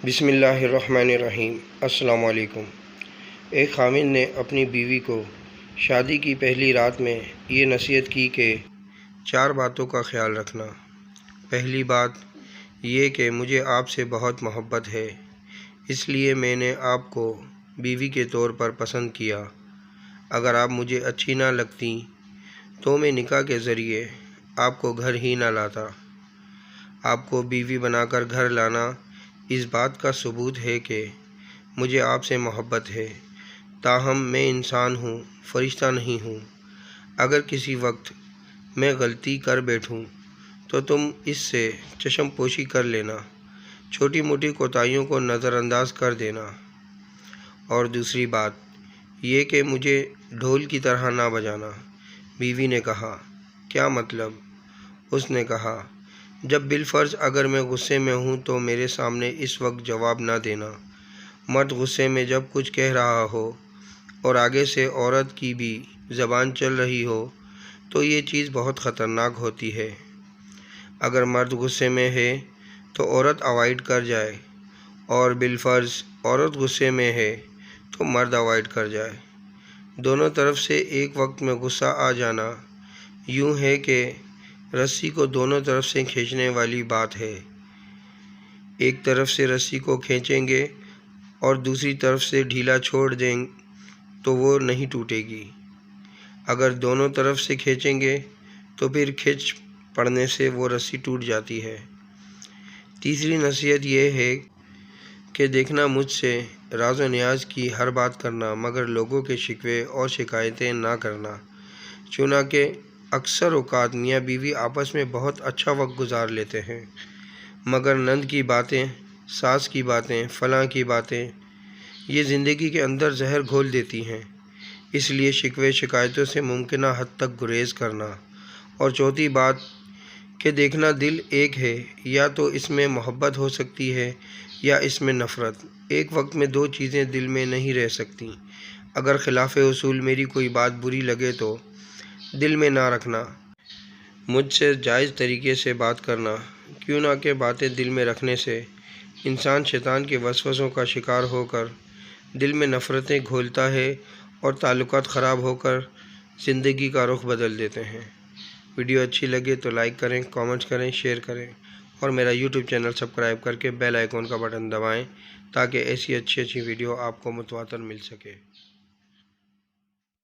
بسم اللہ الرحمن الرحیم۔ السلام علیکم۔ ایک خامد نے اپنی بیوی کو شادی کی پہلی رات میں یہ نصیحت کی کہ 4 باتوں کا خیال رکھنا۔ پہلی بات یہ کہ مجھے آپ سے بہت محبت ہے، اس لیے میں نے آپ کو بیوی کے طور پر پسند کیا۔ اگر آپ مجھے اچھی نہ لگتیں تو میں نکاح کے ذریعے آپ کو گھر ہی نہ لاتا۔ آپ کو بیوی بنا کر گھر لانا اس بات کا ثبوت ہے کہ مجھے آپ سے محبت ہے، تاہم میں انسان ہوں، فرشتہ نہیں ہوں۔ اگر کسی وقت میں غلطی کر بیٹھوں تو تم اس سے چشم پوشی کر لینا، چھوٹی موٹی کوتاہیوں کو نظر انداز کر دینا۔ اور دوسری بات یہ کہ مجھے ڈھول کی طرح نہ بجانا۔ بیوی نے کہا، کیا مطلب؟ اس نے کہا، جب بالفرض اگر میں غصے میں ہوں تو میرے سامنے اس وقت جواب نہ دینا۔ مرد غصے میں جب کچھ کہہ رہا ہو اور آگے سے عورت کی بھی زبان چل رہی ہو تو یہ چیز بہت خطرناک ہوتی ہے۔ اگر مرد غصے میں ہے تو عورت اوائڈ کر جائے، اور بالفرض عورت غصے میں ہے تو مرد اوائڈ کر جائے۔ دونوں طرف سے ایک وقت میں غصہ آ جانا یوں ہے کہ رسی کو دونوں طرف سے کھینچنے والی بات ہے۔ ایک طرف سے رسی کو کھینچیں گے اور دوسری طرف سے ڈھیلا چھوڑ دیں تو وہ نہیں ٹوٹے گی۔ اگر دونوں طرف سے کھینچیں گے تو پھر کھچ پڑنے سے وہ رسی ٹوٹ جاتی ہے۔ تیسری نصیحت یہ ہے کہ دیکھنا مجھ سے راز و نیاز کی ہر بات کرنا، مگر لوگوں کے شکوے اور شکایتیں نہ کرنا۔ چنانکہ اکثر اوقات میاں بیوی آپس میں بہت اچھا وقت گزار لیتے ہیں، مگر نند کی باتیں، ساس کی باتیں، فلاں کی باتیں یہ زندگی کے اندر زہر گھول دیتی ہیں۔ اس لیے شکوے شکایتوں سے ممکنہ حد تک گریز کرنا۔ اور چوتھی بات کہ دیکھنا دل ایک ہے، یا تو اس میں محبت ہو سکتی ہے یا اس میں نفرت۔ ایک وقت میں 2 چیزیں دل میں نہیں رہ سکتیں۔ اگر خلاف اصول میری کوئی بات بری لگے تو دل میں نہ رکھنا، مجھ سے جائز طریقے سے بات کرنا، کیوں نہ کہ باتیں دل میں رکھنے سے انسان شیطان کے وسوسوں کا شکار ہو کر دل میں نفرتیں گھولتا ہے اور تعلقات خراب ہو کر زندگی کا رخ بدل دیتے ہیں۔ ویڈیو اچھی لگے تو لائک کریں، کامنٹس کریں، شیئر کریں، اور میرا یوٹیوب چینل سبسکرائب کر کے بیل آئیکن کا بٹن دبائیں تاکہ ایسی اچھی ویڈیو آپ کو متواتر مل سکے۔